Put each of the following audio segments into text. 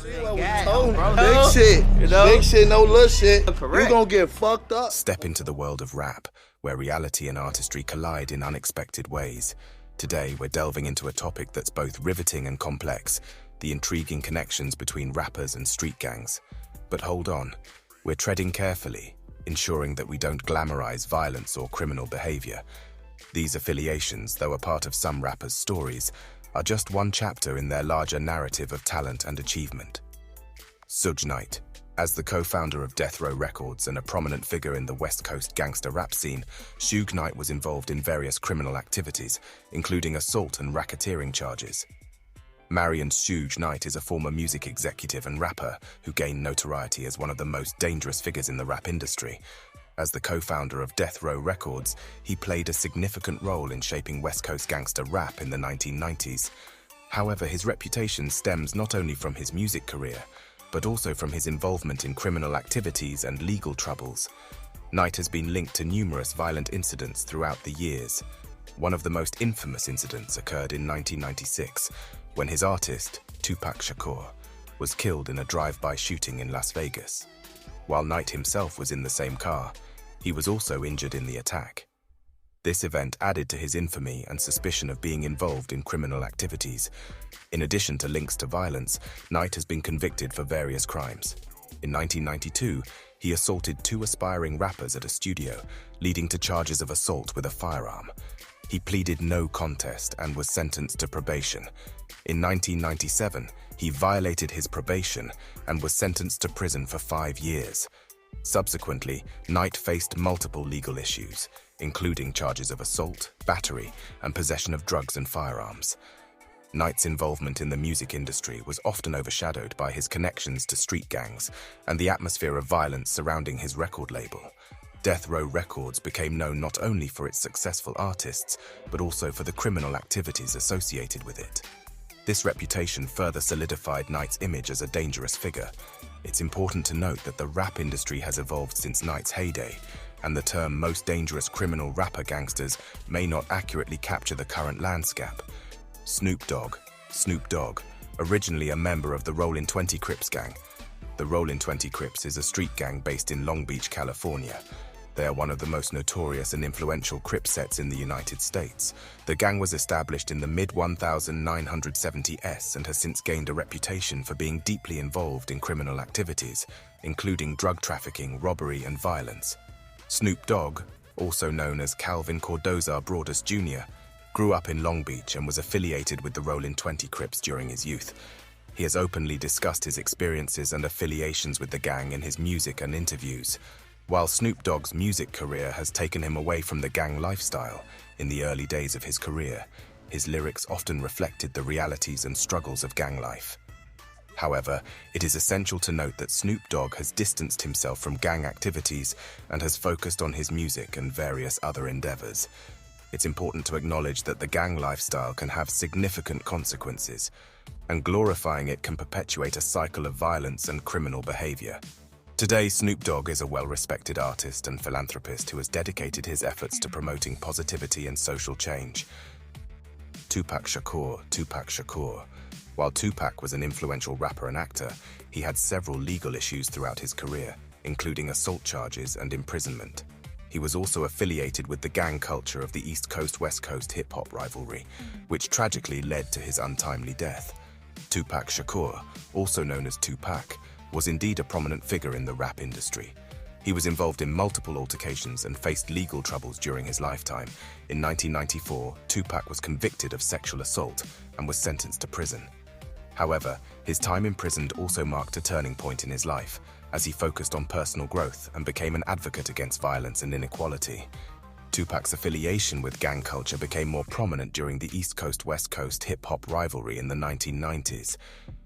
See what we told you, big shit, big shit, no little shit. You gonna get fucked up. Step into the world of rap, where reality and artistry collide in unexpected ways. Today, we're delving into a topic that's both riveting and complex, the intriguing connections between rappers and street gangs. But hold on, we're treading carefully, ensuring that we don't glamorize violence or criminal behavior. These affiliations, though a part of some rappers' stories, are just one chapter in their larger narrative of talent and achievement. Suge Knight. As the co-founder of Death Row Records and a prominent figure in the West Coast gangster rap scene, Suge Knight was involved in various criminal activities, including assault and racketeering charges. Marion Suge Knight is a former music executive and rapper who gained notoriety as one of the most dangerous figures in the rap industry. As the co-founder of Death Row Records, he played a significant role in shaping West Coast gangster rap in the 1990s. However, his reputation stems not only from his music career, but also from his involvement in criminal activities and legal troubles. Knight has been linked to numerous violent incidents throughout the years. One of the most infamous incidents occurred in 1996, when his artist, Tupac Shakur, was killed in a drive-by shooting in Las Vegas. While Knight himself was in the same car, he was also injured in the attack. This event added to his infamy and suspicion of being involved in criminal activities. In addition to links to violence, Knight has been convicted for various crimes. In 1992, he assaulted two aspiring rappers at a studio, leading to charges of assault with a firearm. He pleaded no contest and was sentenced to probation. In 1997, he violated his probation and was sentenced to prison for 5 years. Subsequently, Knight faced multiple legal issues, including charges of assault, battery, and possession of drugs and firearms. Knight's involvement in the music industry was often overshadowed by his connections to street gangs and the atmosphere of violence surrounding his record label. Death Row Records became known not only for its successful artists, but also for the criminal activities associated with it. This reputation further solidified Knight's image as a dangerous figure. It's important to note that the rap industry has evolved since Knight's heyday, and the term most dangerous criminal rapper gangsters may not accurately capture the current landscape. Snoop Dogg, originally a member of the Rollin' 20 Crips gang. The Rollin' 20 Crips is a street gang based in Long Beach, California. They are one of the most notorious and influential Crip sets in the United States. The gang was established in the mid-1970s and has since gained a reputation for being deeply involved in criminal activities, including drug trafficking, robbery, and violence. Snoop Dogg, also known as Calvin Cordoza Broadus Jr., grew up in Long Beach and was affiliated with the Rollin' 20 Crips during his youth. He has openly discussed his experiences and affiliations with the gang in his music and interviews. While Snoop Dogg's music career has taken him away from the gang lifestyle in the early days of his career, his lyrics often reflected the realities and struggles of gang life. However, it is essential to note that Snoop Dogg has distanced himself from gang activities and has focused on his music and various other endeavors. It's important to acknowledge that the gang lifestyle can have significant consequences, and glorifying it can perpetuate a cycle of violence and criminal behavior. Today, Snoop Dogg is a well-respected artist and philanthropist who has dedicated his efforts to promoting positivity and social change. Tupac Shakur. While Tupac was an influential rapper and actor, he had several legal issues throughout his career, including assault charges and imprisonment. He was also affiliated with the gang culture of the East Coast-West Coast hip-hop rivalry, which tragically led to his untimely death. Tupac Shakur, also known as Tupac, was indeed a prominent figure in the rap industry. He was involved in multiple altercations and faced legal troubles during his lifetime. In 1994, Tupac was convicted of sexual assault and was sentenced to prison. However, his time imprisoned also marked a turning point in his life, as he focused on personal growth and became an advocate against violence and inequality. Tupac's affiliation with gang culture became more prominent during the East Coast-West Coast hip-hop rivalry in the 1990s.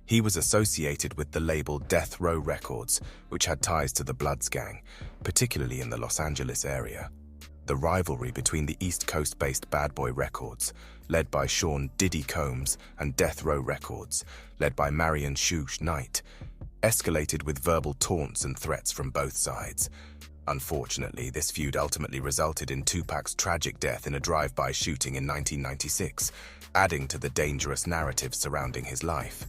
He was associated with the label Death Row Records, which had ties to the Bloods gang, particularly in the Los Angeles area. The rivalry between the East Coast-based Bad Boy Records, led by Sean Diddy Combs, and Death Row Records, led by Marion Suge Knight, escalated with verbal taunts and threats from both sides. Unfortunately, this feud ultimately resulted in Tupac's tragic death in a drive-by shooting in 1996, adding to the dangerous narrative surrounding his life.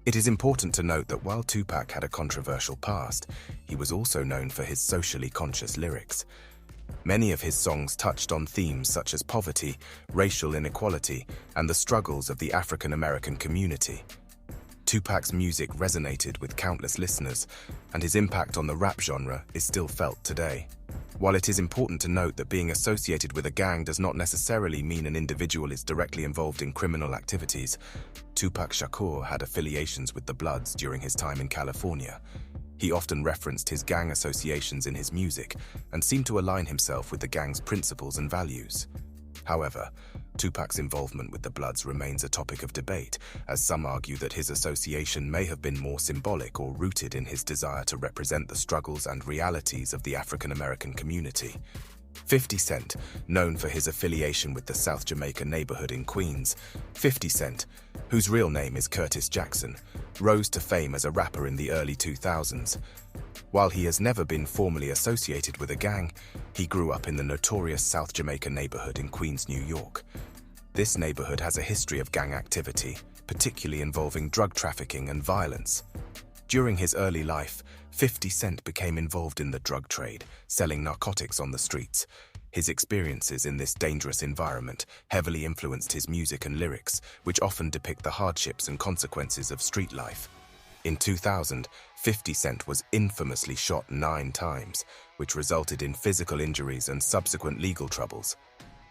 It is important to note that while Tupac had a controversial past, he was also known for his socially conscious lyrics. Many of his songs touched on themes such as poverty, racial inequality, and the struggles of the African American community. Tupac's music resonated with countless listeners, and his impact on the rap genre is still felt today. While it is important to note that being associated with a gang does not necessarily mean an individual is directly involved in criminal activities, Tupac Shakur had affiliations with the Bloods during his time in California. He often referenced his gang associations in his music and seemed to align himself with the gang's principles and values. However, Tupac's involvement with the Bloods remains a topic of debate, as some argue that his association may have been more symbolic or rooted in his desire to represent the struggles and realities of the African American community. 50 Cent, known for his affiliation with the South Jamaica neighborhood in Queens. 50 Cent, whose real name is Curtis Jackson, rose to fame as a rapper in the early 2000s. While he has never been formally associated with a gang, he grew up in the notorious South Jamaica neighborhood in Queens, New York. This neighborhood has a history of gang activity, particularly involving drug trafficking and violence. During his early life, 50 Cent became involved in the drug trade, selling narcotics on the streets. His experiences in this dangerous environment heavily influenced his music and lyrics, which often depict the hardships and consequences of street life. In 2000, 50 Cent was infamously shot 9 times, which resulted in physical injuries and subsequent legal troubles.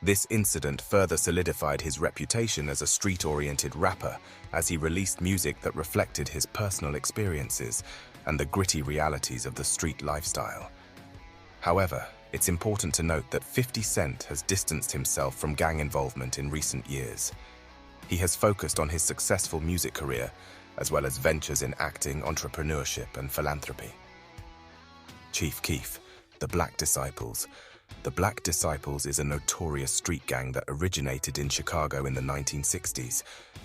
This incident further solidified his reputation as a street-oriented rapper, as he released music that reflected his personal experiences and the gritty realities of the street lifestyle. However, it's important to note that 50 Cent has distanced himself from gang involvement in recent years. He has focused on his successful music career, as well as ventures in acting, entrepreneurship, and philanthropy. Chief Keef, the Black Disciples. The Black Disciples is a notorious street gang that originated in Chicago in the 1960s.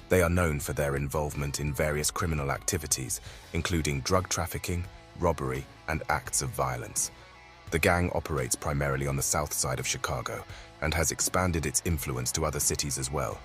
They are known for their involvement in various criminal activities, including drug trafficking, robbery, and acts of violence. The gang operates primarily on the south side of Chicago and has expanded its influence to other cities as well.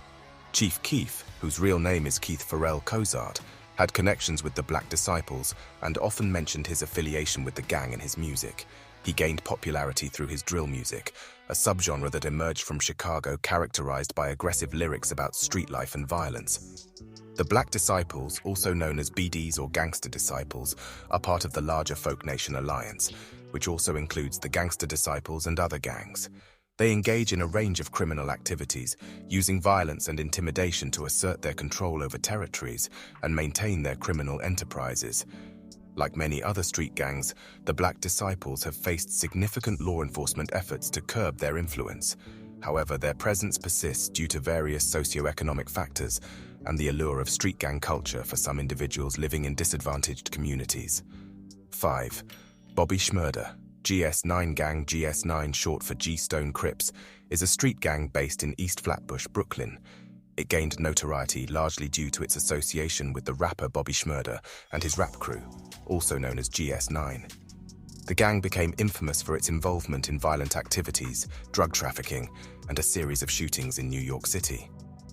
Chief Keef, whose real name is Keith Farrell Cozart, had connections with the Black Disciples and often mentioned his affiliation with the gang in his music. He gained popularity through his drill music, a subgenre that emerged from Chicago characterized by aggressive lyrics about street life and violence. The Black Disciples, also known as BDs or Gangster Disciples, are part of the larger Folk Nation Alliance, which also includes the Gangster Disciples and other gangs. They engage in a range of criminal activities, using violence and intimidation to assert their control over territories and maintain their criminal enterprises. Like many other street gangs, the Black Disciples have faced significant law enforcement efforts to curb their influence. However, their presence persists due to various socioeconomic factors and the allure of street gang culture for some individuals living in disadvantaged communities. 5. Bobby Shmurda, GS9 Gang. GS9, short for G-Stone Crips, is a street gang based in East Flatbush, Brooklyn. It gained notoriety largely due to its association with the rapper Bobby Shmurda and his rap crew, also known as GS9. The gang became infamous for its involvement in violent activities, drug trafficking, and a series of shootings in New York City.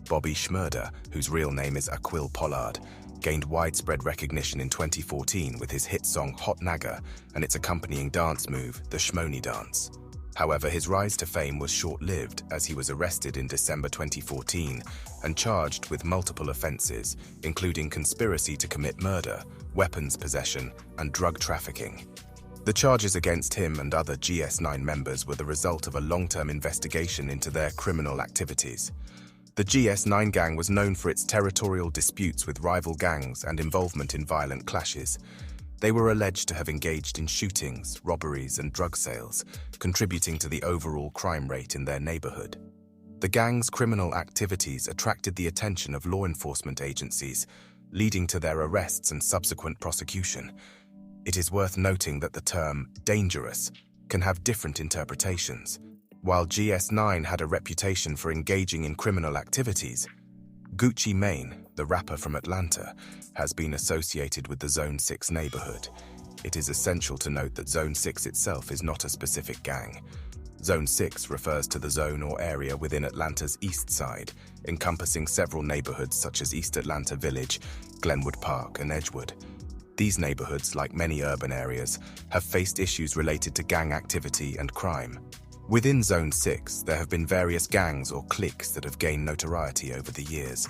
Bobby Shmurda, whose real name is Aquil Pollard, gained widespread recognition in 2014 with his hit song Hot Nagger and its accompanying dance move, the Shmoney Dance. However, his rise to fame was short-lived as he was arrested in December 2014 and charged with multiple offenses, including conspiracy to commit murder, weapons possession, and drug trafficking. The charges against him and other GS9 members were the result of a long-term investigation into their criminal activities. The GS9 gang was known for its territorial disputes with rival gangs and involvement in violent clashes. They were alleged to have engaged in shootings, robberies, and drug sales, contributing to the overall crime rate in their neighborhood. The gang's criminal activities attracted the attention of law enforcement agencies, leading to their arrests and subsequent prosecution. It is worth noting that the term dangerous can have different interpretations. While GS9 had a reputation for engaging in criminal activities, Gucci Mane, the rapper from Atlanta, has been associated with the Zone 6 neighborhood. It is essential to note that Zone 6 itself is not a specific gang. Zone 6 refers to the zone or area within Atlanta's east side, encompassing several neighborhoods such as East Atlanta Village, Glenwood Park, and Edgewood. These neighborhoods, like many urban areas, have faced issues related to gang activity and crime. Within Zone 6, there have been various gangs or cliques that have gained notoriety over the years.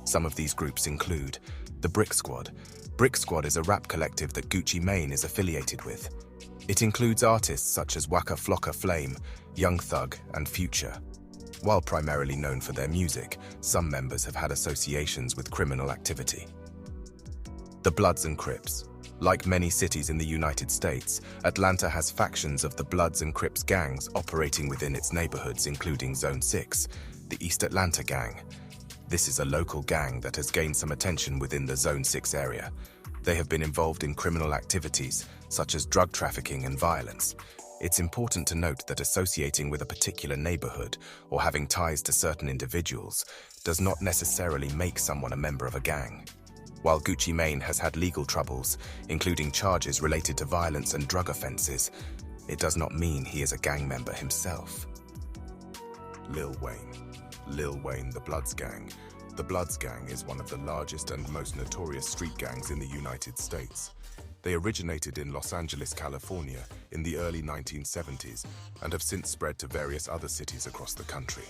Some of these groups include the Brick Squad. Brick Squad is a rap collective that Gucci Mane is affiliated with. It includes artists such as Waka Flocka Flame, Young Thug, and Future. While primarily known for their music, some members have had associations with criminal activity. The Bloods and Crips. Like many cities in the United States, Atlanta has factions of the Bloods and Crips gangs operating within its neighborhoods, including Zone 6, the East Atlanta Gang. This is a local gang that has gained some attention within the Zone 6 area. They have been involved in criminal activities, such as drug trafficking and violence. It's important to note that associating with a particular neighborhood or having ties to certain individuals does not necessarily make someone a member of a gang. While Gucci Mane has had legal troubles, including charges related to violence and drug offenses, it does not mean he is a gang member himself. Lil Wayne. Lil Wayne, the Bloods Gang. The Bloods Gang is one of the largest and most notorious street gangs in the United States. They originated in Los Angeles, California in the early 1970s and have since spread to various other cities across the country.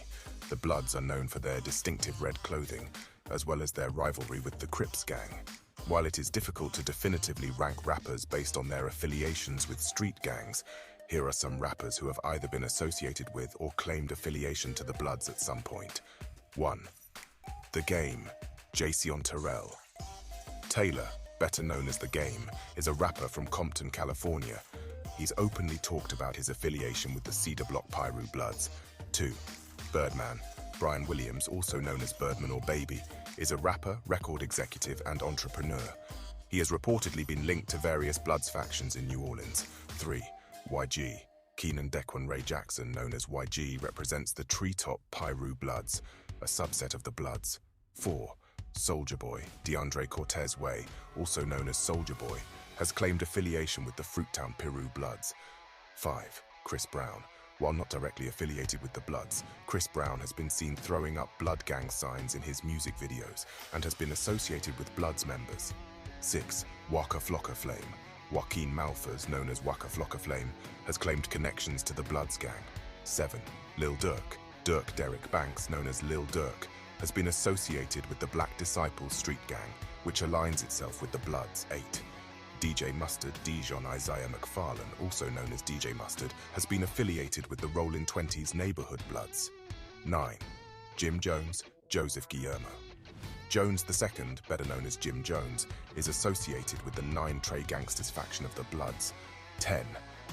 The Bloods are known for their distinctive red clothing, as well as their rivalry with the Crips Gang. While it is difficult to definitively rank rappers based on their affiliations with street gangs, here are some rappers who have either been associated with or claimed affiliation to the Bloods at some point. 1. The Game, Jason Terrell. Taylor, better known as The Game, is a rapper from Compton, California. He's openly talked about his affiliation with the Cedar Block Piru Bloods. 2. Birdman. Brian Williams, also known as Birdman or Baby, is a rapper, record executive, and entrepreneur. He has reportedly been linked to various Bloods factions in New Orleans. 3. YG. Keenan Dequan Ray Jackson, known as YG, represents the Treetop Piru Bloods, a subset of the Bloods. 4. Soulja Boy. DeAndre Cortez Way, also known as Soulja Boy, has claimed affiliation with the Fruittown Piru Bloods. 5. Chris Brown. While not directly affiliated with the Bloods, Chris Brown has been seen throwing up Blood Gang signs in his music videos and has been associated with Bloods members. 6. Waka Flocka Flame. Joaquin Malphas, known as Waka Flocka Flame, has claimed connections to the Bloods Gang. 7. Lil Durk. Dirk Derrick Banks, known as Lil Durk, has been associated with the Black Disciples Street Gang, which aligns itself with the Bloods. 8. DJ Mustard Dijon Isaiah McFarlane, also known as DJ Mustard, has been affiliated with the Rollin' Twenties Neighborhood Bloods. 9. Jim Jones, Joseph Guillermo. Jones II, better known as Jim Jones, is associated with the 9 Trey Gangsters faction of the Bloods. 10.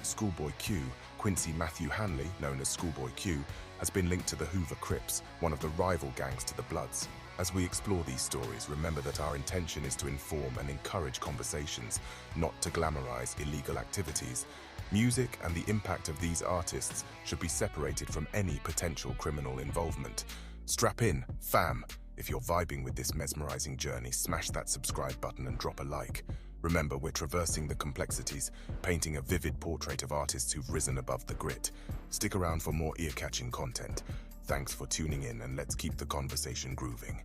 Schoolboy Q, Quincy Matthew Hanley, known as Schoolboy Q, has been linked to the Hoover Crips, one of the rival gangs to the Bloods. As we explore these stories, remember that our intention is to inform and encourage conversations, not to glamorize illegal activities. Music and the impact of these artists should be separated from any potential criminal involvement. Strap in, fam! If you're vibing with this mesmerizing journey, smash that subscribe button and drop a like. Remember, we're traversing the complexities, painting a vivid portrait of artists who've risen above the grit. Stick around for more ear-catching content. Thanks for tuning in, and let's keep the conversation grooving.